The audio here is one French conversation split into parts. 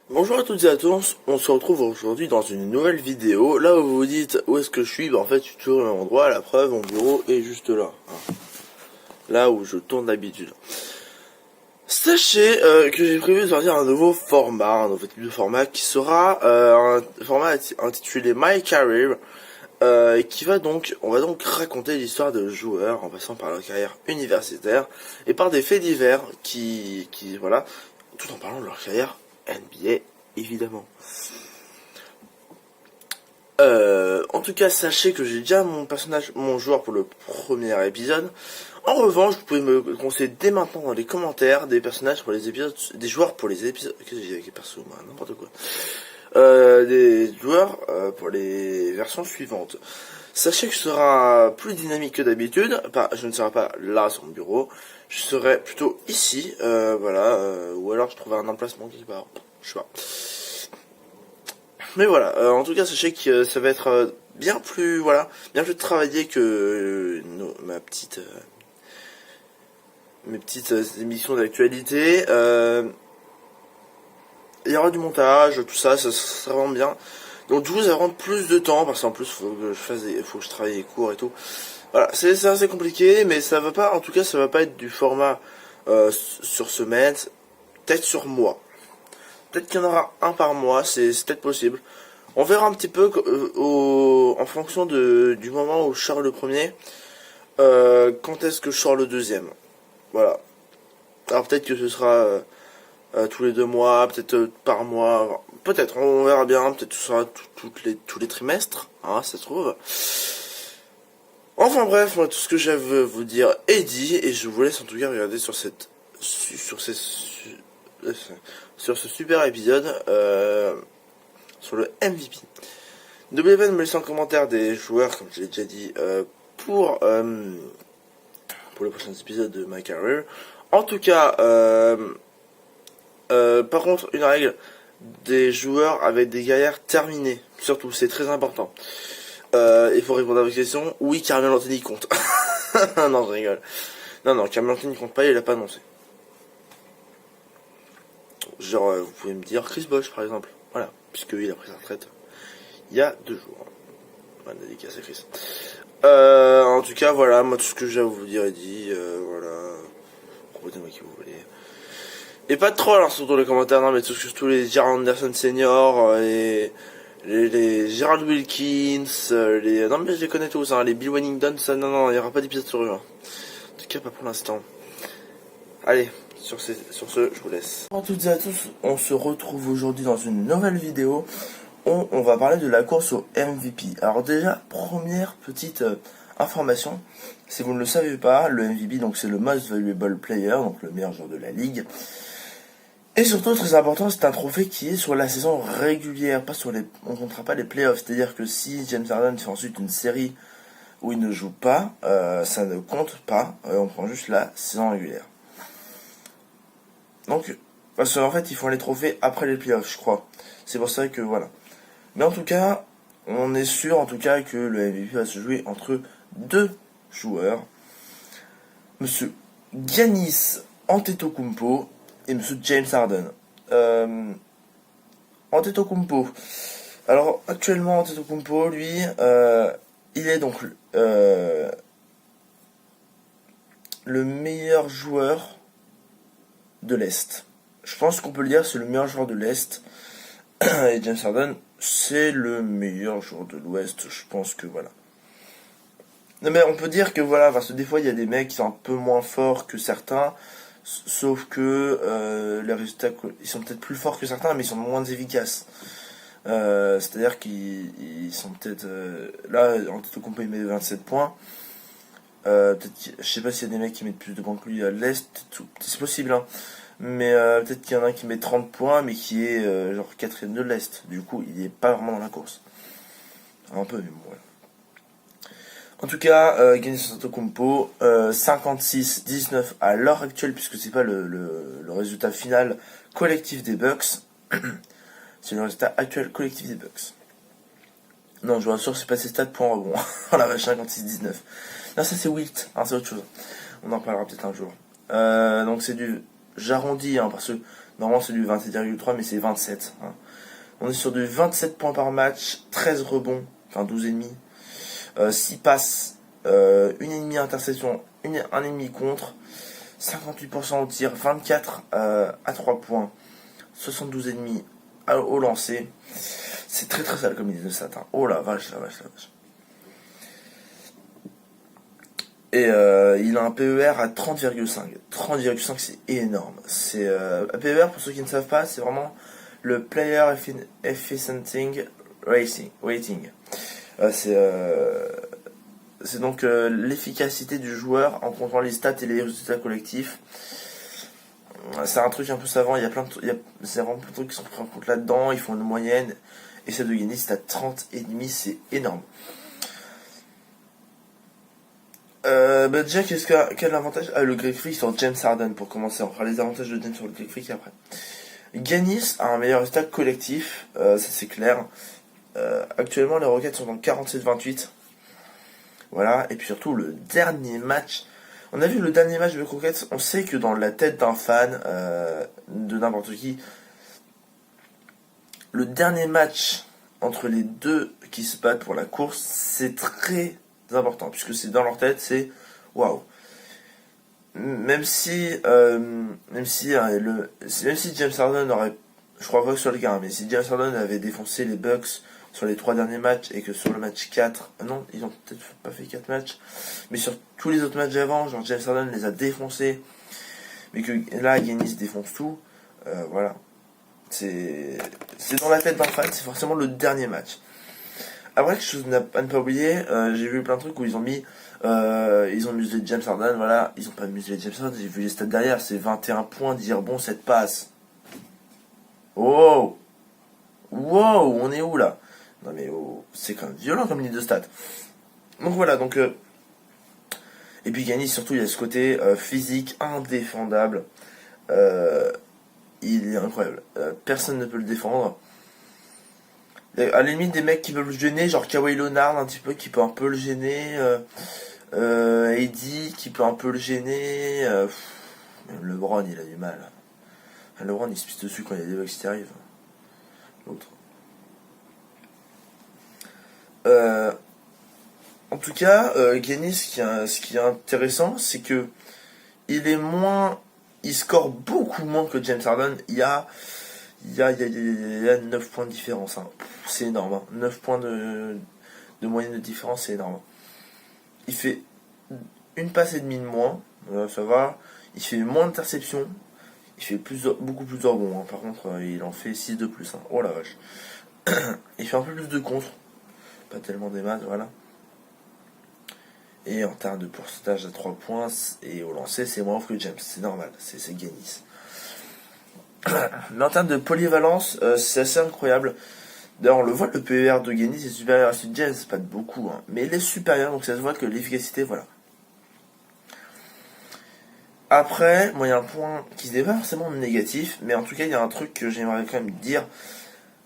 Bonjour à toutes et à tous, on se retrouve aujourd'hui dans une nouvelle vidéo. Là où vous vous dites où est-ce que je suis, en fait je suis toujours au même endroit, la preuve, mon bureau est juste là. Là où je tourne d'habitude. Sachez que j'ai prévu de sortir un nouveau format, un nouveau type de format qui sera un format intitulé My Career. Qui va donc, on va donc raconter l'histoire de joueurs en passant par leur carrière universitaire et par des faits divers voilà, tout en parlant de leur carrière NBA évidemment. En tout cas, sachez que j'ai déjà mon joueur pour le premier épisode. En revanche, vous pouvez me conseiller dès maintenant dans les commentaires des personnages pour les épisodes, des joueurs pour les épisodes. Qu'est-ce que j'ai avec les persos, moi, n'importe quoi. Des joueurs pour les versions suivantes. Sachez que ce sera plus dynamique que d'habitude. Je ne serai pas là sur mon bureau. Je serai plutôt ici, ou alors je trouverai un emplacement quelque part. Je sais pas. Mais voilà, en tout cas, sachez que ça va être bien plus, bien plus travaillé que mes petites émissions d'actualité. Il y aura du montage, tout ça, ça sera vraiment bien. Donc du coup, ça va prendre plus de temps parce qu'en plus, faut que je travaille les cours et tout. Voilà, c'est assez compliqué, mais ça va pas, en tout cas, ça va pas être du format sur semaine, peut-être sur mois. Peut-être qu'il y en aura un par mois, c'est peut-être possible. On verra un petit peu en fonction du moment où je sors le premier, quand est-ce que je sors le deuxième. Voilà. Alors peut-être que ce sera tous les 2 mois, peut-être par mois, peut-être, on verra bien, peut-être que ce sera tous les trimestres, hein, ça se trouve. Enfin bref, moi tout ce que j'avais à vous dire est dit, et je vous laisse en tout cas regarder sur ce super épisode sur le MVP. N'oubliez pas de me laisser en commentaire des joueurs, comme je l'ai déjà dit, pour les prochains épisodes de My Career. En tout cas, par contre, une règle, des joueurs avec des carrières terminées, surtout, c'est très important. Il faut répondre à vos questions. Oui, Carmelo Anthony compte. Non, je rigole. Non, Carmelo Anthony compte pas, il l'a pas annoncé. Genre, vous pouvez me dire Chris Bosh, par exemple. Voilà, puisqu'il a pris sa retraite il y a 2 jours. Voilà, dédicace à Chris. En tout cas, voilà, moi tout ce que j'ai à vous dire est dit. Voilà. Proposez-moi qui vous voulez. Et pas de troll, hein, surtout les commentaires, non, mais surtout les Jared Anderson Senior, les Gerald Wilkins, non mais je les connais tous, hein, les Bill Wennington, ça, non, il n'y aura pas d'épisode sur eux. Hein. En tout cas, pas pour l'instant. Allez, sur ce, je vous laisse. Bonjour à toutes et à tous, on se retrouve aujourd'hui dans une nouvelle vidéo. On va parler de la course au MVP. Alors déjà, première petite information, si vous ne le savez pas, le MVP, donc c'est le Most Valuable Player, donc le meilleur joueur de la ligue. Et surtout, très important, c'est un trophée qui est sur la saison régulière, pas sur on ne comptera pas les playoffs. C'est-à-dire que si James Harden fait ensuite une série où il ne joue pas, ça ne compte pas, on prend juste la saison régulière. Donc, parce qu'en fait, ils font les trophées après les playoffs, je crois. C'est pour ça que, voilà. Mais en tout cas, on est sûr, en tout cas, que le MVP va se jouer entre 2 joueurs. Monsieur Giannis Antetokounmpo et Monsieur James Harden. Antetokounmpo. Alors actuellement Antetokounmpo, lui, il est donc le meilleur joueur de l'Est. Je pense qu'on peut le dire, c'est le meilleur joueur de l'Est. Et James Harden, c'est le meilleur joueur de l'Ouest. Je pense que voilà. Non mais on peut dire que voilà, parce que des fois il y a des mecs qui sont un peu moins forts que certains. Sauf que les résultats, ils sont peut-être plus forts que certains, mais ils sont moins efficaces. C'est-à-dire qu'ils sont peut-être... là, Antetokounmpo il met 27 points. Peut-être, je sais pas s'il y a des mecs qui mettent plus de points que lui à l'Est. C'est possible, hein. Mais peut-être qu'il y en a un qui met 30 points, mais qui est genre 4ème de l'Est. Du coup, il n'est pas vraiment dans la course. Un peu, mais bon, voilà. En tout cas, Giannis Antetokounmpo, 56-19 à l'heure actuelle, puisque c'est pas le résultat final collectif des Bucks. C'est le résultat actuel collectif des Bucks. Non, je vous rassure, c'est pas ses stats points rebond. Oh la vache, 56-19. Non, ça c'est Wilt, hein, c'est autre chose. On en parlera peut-être un jour. Donc c'est j'arrondis, hein, parce que Normalement c'est du 27,3 mais c'est 27. Hein. On est sur du 27 points par match, 13 rebonds, enfin 12,5. 6 passes, 1,5 interception, 1,5 contre, 58% au tir, 24 à 3 points, 72,5 au lancer. C'est très très sale comme idée de stat. Hein. Oh la vache, la vache, la vache. Et il a un PER à 30,5. 30,5 c'est énorme. C'est un PER, pour ceux qui ne savent pas, c'est vraiment le Player Efficiency Rating. C'est donc l'efficacité du joueur en comptant les stats et les résultats collectifs. C'est un truc un peu savant, il y a plein de c'est vraiment plein de trucs qui sont pris en compte là-dedans, ils font une moyenne, et celle de Guinness c'est à 30,5, c'est énorme. Déjà, quel avantage? Le Greek Freak sur James Harden pour commencer. On fera les avantages de James sur le Greek Freak après. Giannis a un meilleur résultat collectif, ça c'est clair. Actuellement, les Rockets sont dans 47-28. Voilà, et puis surtout le dernier match. On a vu le dernier match de Rockets, on sait que dans la tête d'un fan, de n'importe qui, le dernier match entre les deux qui se battent pour la course, c'est très important, puisque c'est dans leur tête, c'est waouh. Même si James Harden aurait, je crois pas que sur le cas, mais si James Harden avait défoncé les Bucks sur les 3 derniers matchs et que sur le match 4, non, ils ont peut-être pas fait 4 matchs, mais sur tous les autres matchs avant, genre James Harden les a défoncés, mais que là Giannis défonce tout, voilà. C'est dans la tête d'un fan, c'est forcément le dernier match. Après, quelque chose à ne pas oublier, j'ai vu plein de trucs où ils ont muselé James Harden, voilà, ils ont pas muselé James Harden, j'ai vu les stats derrière, c'est 21 points, 10 rebonds, 7 passes. Oh! Wow, on est où là? Non mais oh, c'est quand même violent comme ligne de stats. Donc voilà, donc et puis Giannis surtout il y a ce côté physique indéfendable. Il est incroyable. Personne ne peut le défendre. À la limite des mecs qui peuvent le gêner, genre Kawhi Leonard un petit peu qui peut un peu le gêner, Eddie qui peut un peu le gêner, même LeBron il a du mal. LeBron il se pisse dessus quand il y a des bugs qui arrivent. L'autre. En tout cas, Giannis, ce qui est intéressant, c'est que il score beaucoup moins que James Harden. Il y a 9 points de différence. Hein. C'est énorme. Hein. 9 points de moyenne de différence, c'est énorme. Il fait une passe et demie de moins. Ça va. Il fait moins d'interceptions. Il fait beaucoup plus de rebonds. Hein. Par contre, il en fait 6 de plus. Hein. Oh la vache. Il fait un peu plus de contre. Pas tellement des maths, voilà. Et en termes de pourcentage à 3 points et au lancer, c'est moins off que James. C'est normal. C'est Giannis. Mais en termes de polyvalence, c'est assez incroyable. D'ailleurs, on le voit, le PER de Giannis est supérieur à celui de James, pas de beaucoup, hein. Mais il est supérieur, donc ça se voit que l'efficacité, voilà. Après, moi, il y a un point qui n'est pas forcément négatif, mais en tout cas, il y a un truc que j'aimerais quand même dire.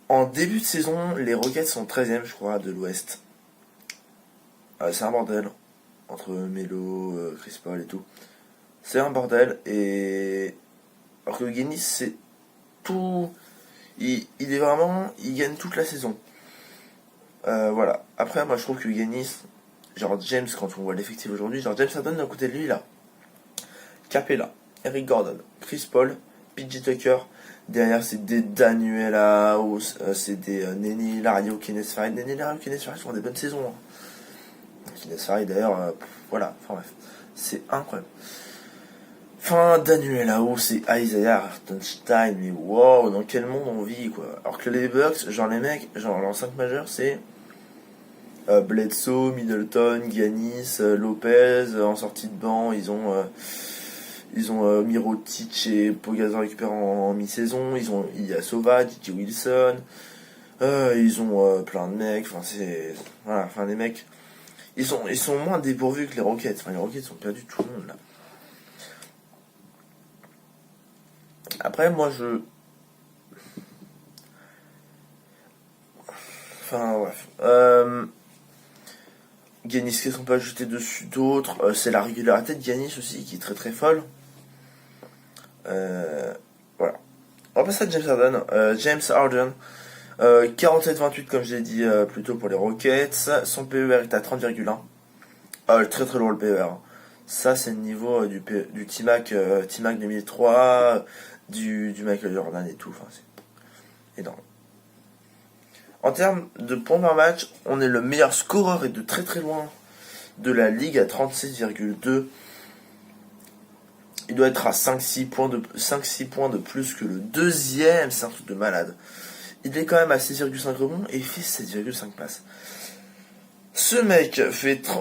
En début de saison, les Rockets sont 13e, je crois, de l'Ouest. C'est un bordel, entre Melo, Chris Paul et tout. C'est un bordel, et... Alors que Giannis, c'est tout... Il est vraiment... Il gagne toute la saison. Voilà. Après, moi, je trouve que Giannis... Genre James, quand on voit l'effectif aujourd'hui, genre James Harden d'un côté de lui, là. Capella, Eric Gordon, Chris Paul, PJ Tucker. Derrière, c'est des Daniel House, c'est des Nenny Hilario, Kenneth Farid. Nenny Hilario, Kenneth Farid font des bonnes saisons. Hein. Kenneth Farid, d'ailleurs, voilà. Enfin bref, c'est incroyable. Enfin, Daniel House et Isaiah Hartenstein, mais wow, dans quel monde on vit, quoi. Alors que les Bucks, genre les mecs, genre leur 5 majeurs, c'est Bledsoe, Middleton, Giannis, Lopez, en sortie de banc, ils ont Mirotic et Pogazol récupérés en mi-saison. Il y a Sova, DJ Wilson. Ils ont plein de mecs. Enfin, voilà, enfin, les mecs. Ils sont moins dépourvus que les Rockets. Enfin, les Rockets ont perdu tout le monde, là. Après, moi, enfin, bref. Giannis, qu'est-ce qu'on peut ajouter dessus d'autres? C'est la régularité de Giannis aussi, qui est très très folle. Voilà. On va passer à James Harden. James Harden, 47-28 comme je l'ai dit plus tôt pour les Rockets. Son PER est à 30,1. Très très lourd le PER. Ça c'est le niveau du T-Mac 2003, du Michael Jordan et tout. Enfin, c'est énorme. En termes de points par match, on est le meilleur scoreur et de très très loin de la ligue à 36,2. Il doit être à 5-6 points de plus que le deuxième, c'est un truc de malade. Il est quand même à 6,5 rebonds et il fait 7,5 passes. Ce mec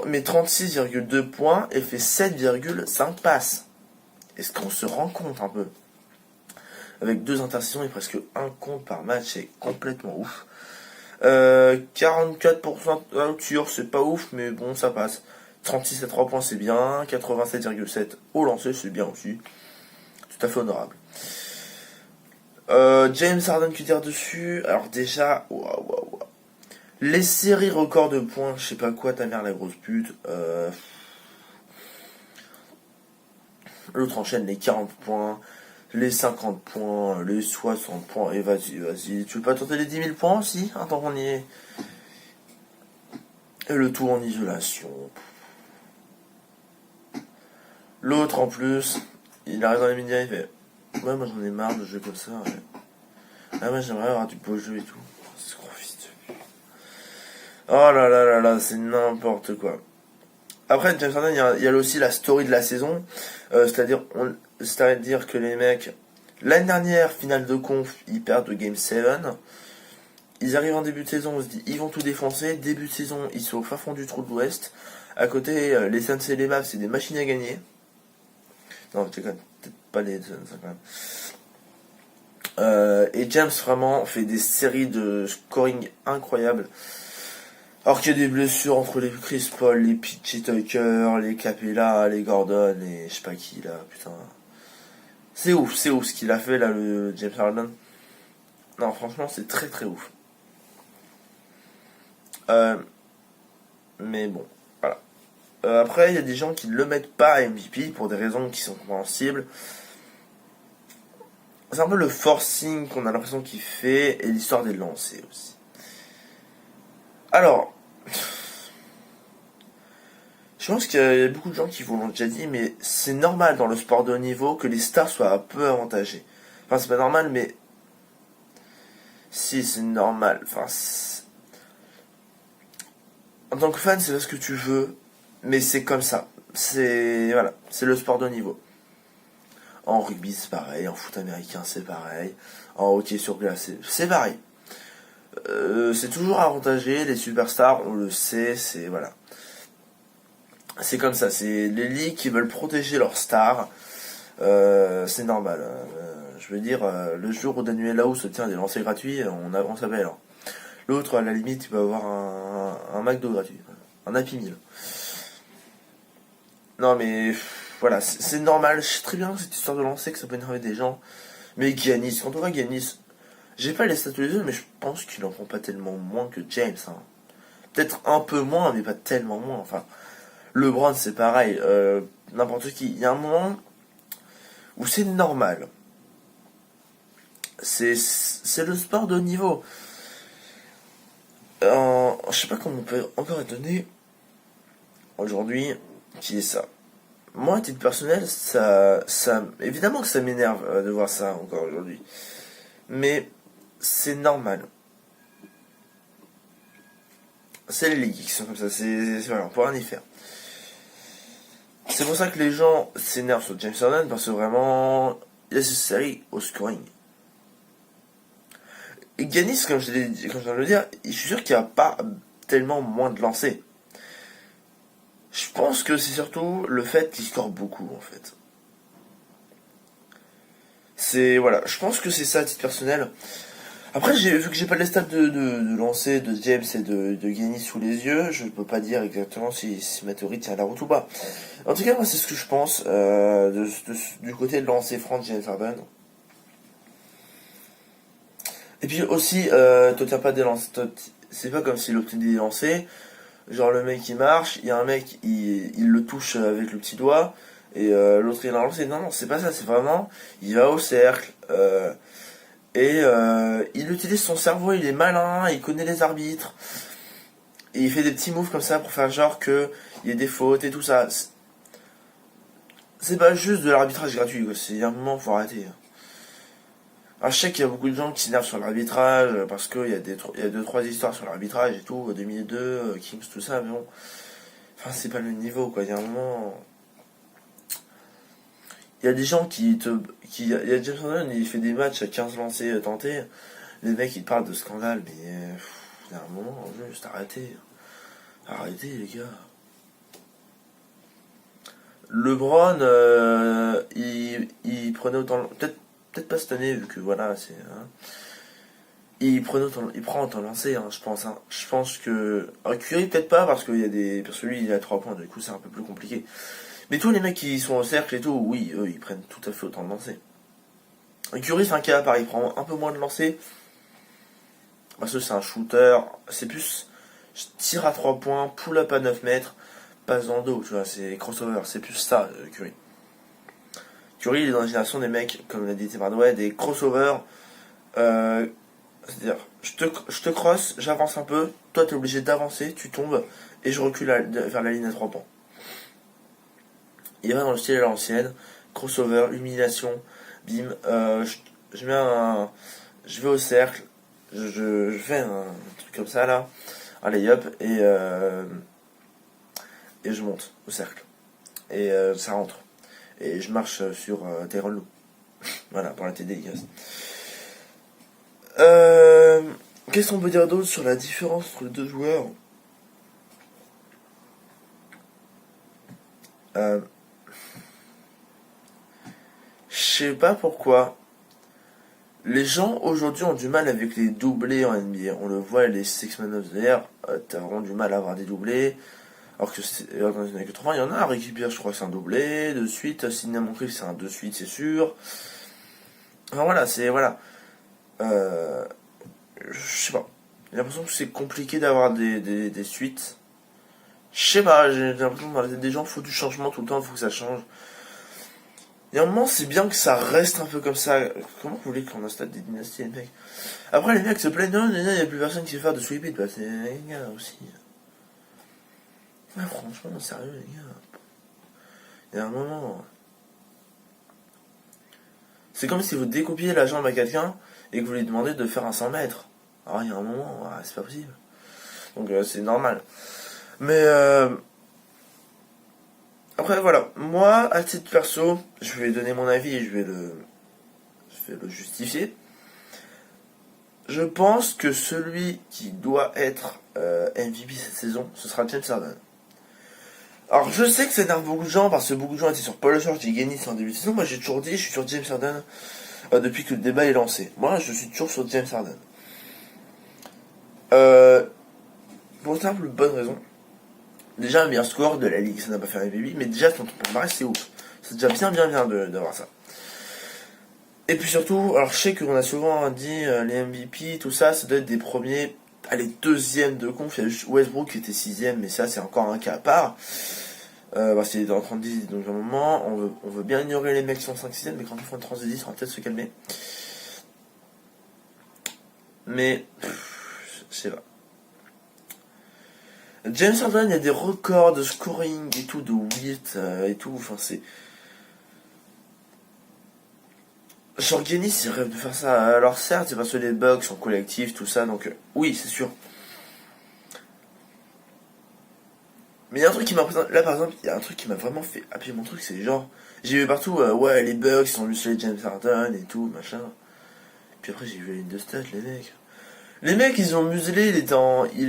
met 36,2 points et fait 7,5 passes. Est-ce qu'on se rend compte un peu? Avec 2 interceptions et presque un compte par match, c'est complètement ouf. 44% de tir, c'est pas ouf, mais bon, ça passe. 36 à 3 points, c'est bien. 87,7 au lancer, c'est bien aussi. Tout à fait honorable. James Harden qui tire dessus. Alors déjà, waouh. Les séries records de points, je sais pas quoi, ta mère la grosse pute. L'autre enchaîne les 40 points, les 50 points, les 60 points. Et vas-y. Tu veux pas tenter les 10 000 points aussi, hein, tant qu'on y est. Et le tout en isolation. L'autre en plus, il arrive dans les médias, il fait ouais, moi j'en ai marre de jouer comme ça. Ouais. Ah, moi j'aimerais avoir du beau jeu et tout. C'est gros fils de... Oh là, c'est n'importe quoi. Après, James Harden, il y a aussi la story de la saison. C'est-à-dire que les mecs, l'année dernière, finale de conf, ils perdent de Game 7. Ils arrivent en début de saison, on se dit, ils vont tout défoncer. Début de saison, ils sont au fin fond du trou de l'Ouest. À côté, les Suns et les Mavs, c'est des machines à gagner. Non, peut-être pas les Suns, quand même. Et James, vraiment, fait des séries de scoring incroyables. Alors qu'il y a des blessures entre les Chris Paul, les PJ Tucker, les Capella, les Gordon et je sais pas qui là, putain. C'est ouf ce qu'il a fait là, le James Harden. Non, franchement, c'est très très ouf. Mais bon, voilà. Après, il y a des gens qui ne le mettent pas à MVP pour des raisons qui sont compréhensibles. C'est un peu le forcing qu'on a l'impression qu'il fait et l'histoire des lancers aussi. Alors, je pense qu'il y a beaucoup de gens qui vous l'ont déjà dit, mais c'est normal dans le sport de haut niveau que les stars soient un peu avantagées. Enfin, c'est pas normal, mais si, c'est normal. Enfin, en tant que fan, c'est pas ce que tu veux, mais c'est comme ça. Voilà, c'est le sport de haut niveau. En rugby, c'est pareil. En foot américain, c'est pareil. En hockey sur glace, c'est pareil. C'est toujours avantagé. Les superstars, on le sait, c'est voilà. C'est comme ça. C'est les ligues qui veulent protéger leurs stars. C'est normal. Je veux dire, le jour où Daniel House tient des lancers gratuits, on s'appelle. Hein. L'autre, à la limite, il peut avoir un McDo gratuit. Un Happy Meal. Non, mais voilà, c'est normal. Je sais très bien cette histoire de lancer que ça peut énerver des gens. Mais Giannis, quand on voit Giannis, j'ai pas les stats tous les deux, mais je pense qu'il en prend pas tellement moins que James. Hein. Peut-être un peu moins, mais pas tellement moins. Enfin, LeBron, c'est pareil. N'importe qui. Il y a un moment où c'est normal. C'est le sport de haut niveau. Je sais pas comment on peut encore étonner aujourd'hui qui est ça. Moi, à titre personnel, évidemment que ça m'énerve de voir ça encore aujourd'hui. Mais c'est normal. C'est les ligues qui sont comme ça. Voilà, on peut rien y faire. C'est pour ça que les gens s'énervent sur James Harden parce que vraiment, il a cette série au scoring. Et Giannis, comme je viens de le dire, je suis sûr qu'il n'y a pas tellement moins de lancers. Je pense que c'est surtout le fait qu'il score beaucoup, en fait. Voilà, je pense que c'est ça à titre personnel. Après, vu que j'ai pas les stats de lancer de James et de Giannis sous les yeux, je peux pas dire exactement si ma théorie tient la route ou pas. En tout cas, moi, c'est ce que je pense du côté de lancer franc de James Harden. Et puis aussi, t'obtiens pas des lancers. C'est pas comme s'il obtenait des lancers. Genre le mec il marche, il y a un mec il le touche avec le petit doigt et l'autre il a lancé. Non, c'est pas ça, c'est vraiment il va au cercle, Et il utilise son cerveau, il est malin, il connaît les arbitres. Et il fait des petits moves comme ça pour faire genre que il y a des fautes et tout ça. C'est pas juste de l'arbitrage gratuit, quoi. C'est un moment, faut arrêter. Alors, je sais qu'il y a beaucoup de gens qui s'énervent sur l'arbitrage parce qu'il y a deux trois histoires sur l'arbitrage et tout, 2002, Kings, tout ça, mais bon. Enfin, c'est pas le niveau, quoi. Il y a un moment. Il y a des gens il y a James Harden, il fait des matchs à 15 lancers tentés. Les mecs, ils parlent de scandale, mais. Il y a un moment, juste arrêtez. Arrêtez, les gars. LeBron, il prenait autant. Peut-être pas cette année, vu que voilà, c'est. Hein, il prend autant lancé, hein, je pense. Hein. Je pense que. Alors, Curry, peut-être pas, parce qu'il y a des. Parce que lui, il a 3 points, du coup, c'est un peu plus compliqué. Mais tous les mecs qui sont au cercle et tout, oui, eux, ils prennent tout à fait autant de lancers. Curry, c'est un cas à part, il prend un peu moins de lancers. Parce que c'est un shooter. C'est plus. Je tire à 3 points, pull-up à 9 mètres, passe dans le dos, tu vois, c'est crossover. C'est plus ça, Curry. Curry, il est dans la génération des mecs, comme l'a dit Tim Hardaway, des crossovers. C'est-à-dire, je te crosse, j'avance un peu, toi t'es obligé d'avancer, tu tombes, et je recule vers la ligne à 3 points. Il va dans le style à l'ancienne, crossover, humiliation, bim, je mets un. Je vais au cercle, je fais un truc comme ça là, un lay-up, et je monte au cercle. Et ça rentre. Et je marche sur Tyronn Lue. Voilà, pour la TD, guys. Qu'est-ce qu'on peut dire d'autre sur la différence entre les deux joueurs? Je sais pas pourquoi. Les gens aujourd'hui ont du mal avec les doublés en NBA. On le voit, les Six Man of the Year, t'as vraiment du mal à avoir des doublés. Alors que dans les années 80, il y en a. Ricky Pierce, je crois que c'est un doublé. De suite, Sidney Moncrief, c'est un de suite, c'est sûr. Enfin voilà, c'est. Voilà. Je sais pas. J'ai l'impression que c'est compliqué d'avoir des suites. Je sais pas, j'ai l'impression que dans la tête des gens, il faut du changement tout le temps, il faut que ça change. Et à un moment, c'est bien que ça reste un peu comme ça. Comment vous voulez qu'on installe des dynasties, les mecs? Après, les mecs se plaignent, non, il n'y a plus personne qui sait faire de sweep it. Bah, c'est les gars aussi. Ouais, franchement, sérieux, les gars. Il y a un moment. C'est comme si vous découpiez la jambe à quelqu'un et que vous lui demandez de faire un 100 mètres. Alors, il y a un moment, c'est pas possible. Donc, c'est normal. Mais, après, voilà. Moi, à titre perso, je vais donner mon avis et je vais le justifier. Je pense que celui qui doit être MVP cette saison, ce sera James Harden. Alors je sais que ça énerve beaucoup de gens parce que beaucoup de gens étaient sur Paul George et Giannis en début de saison. Moi j'ai toujours dit, je suis sur James Harden depuis que le débat est lancé. Moi je suis toujours sur James Harden. Pour une simple bonne raison. Déjà un meilleur score de la ligue, ça n'a pas fait un MVP, mais déjà son palmarès c'est ouf. C'est déjà bien d'avoir ça. Et puis surtout, alors je sais qu'on a souvent dit les MVP, tout ça, ça doit être des premiers, allez, deuxièmes de conf. Il y a juste Westbrook qui était sixième, mais ça c'est encore un cas à part. Parce qu'il est dans 30-10, donc à un moment, on veut bien ignorer les mecs qui sont 5-6ème, mais quand ils font une 30-10, on va peut-être se calmer. Mais, je sais pas. James Harden, il y a des records de scoring et tout, de 8 et tout, enfin c'est. Genre Giannis, il rêve de faire ça. Alors certes, c'est parce que les bugs sont collectifs, tout ça, donc oui, c'est sûr. Mais il y a un truc qui m'a présenté. Là par exemple, il y a un truc qui m'a vraiment fait appuyer mon truc, c'est genre. J'ai vu partout, ouais, les bugs sont musclés James Harden et tout, machin. Puis après, j'ai vu la ligne de stats, les mecs. Les mecs, ils ont muselé, il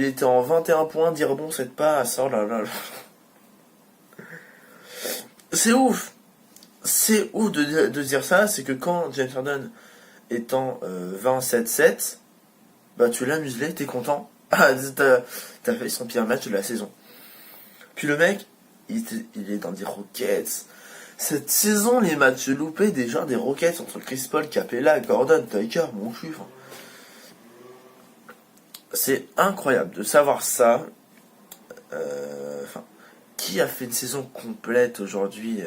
était en 21 points, 10 rebonds, 7 passes, oh là là. C'est ouf! C'est ouf de dire ça, c'est que quand James Harden est en 27-7, bah tu l'as muselé, t'es content. Ah, t'as fait son pire match de la saison. Puis le mec, il est dans des Rockets. Cette saison, les matchs loupés des gens des Rockets entre Chris Paul, Capella, Gordon, Tucker, mon cul. C'est incroyable de savoir ça. Qui a fait une saison complète aujourd'hui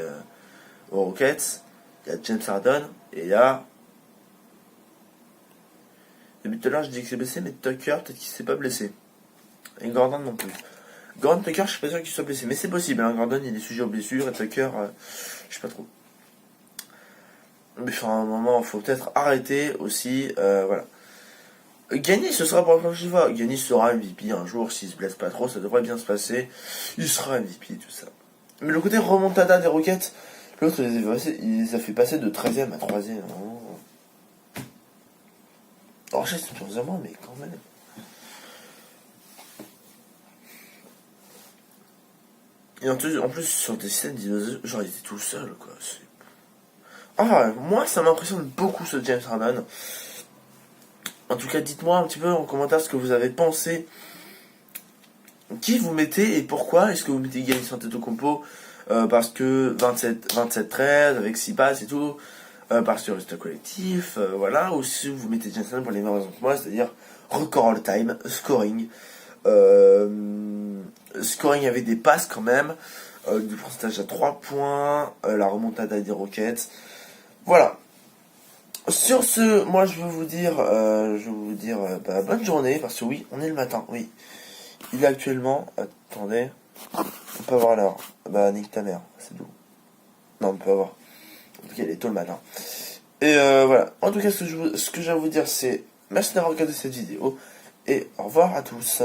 aux Rockets? Il y a James Harden et il y a Depuis tout à l'heure, je dis que c'est blessé, mais Tucker, peut-être qu'il s'est pas blessé. Et Gordon non plus. Gordon Tucker, je suis pas sûr qu'il soit blessé, mais c'est possible. Hein. Gordon, il est sujet aux blessures, et Tucker, je sais pas trop. Mais enfin, à un moment, il faut peut-être arrêter aussi. Voilà. Gagny, ce sera pour la prochaine fois. Gagny sera MVP un jour, s'il se blesse pas trop, ça devrait bien se passer. Il sera MVP, tout ça. Mais le côté remontada des Rockets, l'autre, il les a fait passer de 13ème à 3ème. Alors, je sais, c'est plus mais quand même. Et en plus, sur des scènes dinosaures, genre, il était tout seul, quoi. Ah, moi, ça m'impressionne beaucoup, ce James Harden. En tout cas, dites-moi un petit peu en commentaire ce que vous avez pensé. Qui vous mettez et pourquoi? Est-ce que vous mettez Giannis Antetokounmpo parce que 27-13 avec 6 passes et tout, parce que c'est un collectif, voilà, ou si vous mettez James Harden pour les mêmes raisons que moi, c'est-à-dire record all-time, scoring. Scoring avec des passes quand même, du pourcentage à 3 points, la remontada des Rockets. Voilà. Sur ce, moi je veux vous dire, bonne journée, parce que oui, on est le matin, oui. Il est actuellement, attendez, on peut voir l'heure. Bah nique ta mère, c'est doux. Non, on peut pas voir. En tout cas, il est tôt le matin. Et voilà. En tout cas, ce que j'ai à vous dire, c'est merci d'avoir regardé cette vidéo et au revoir à tous.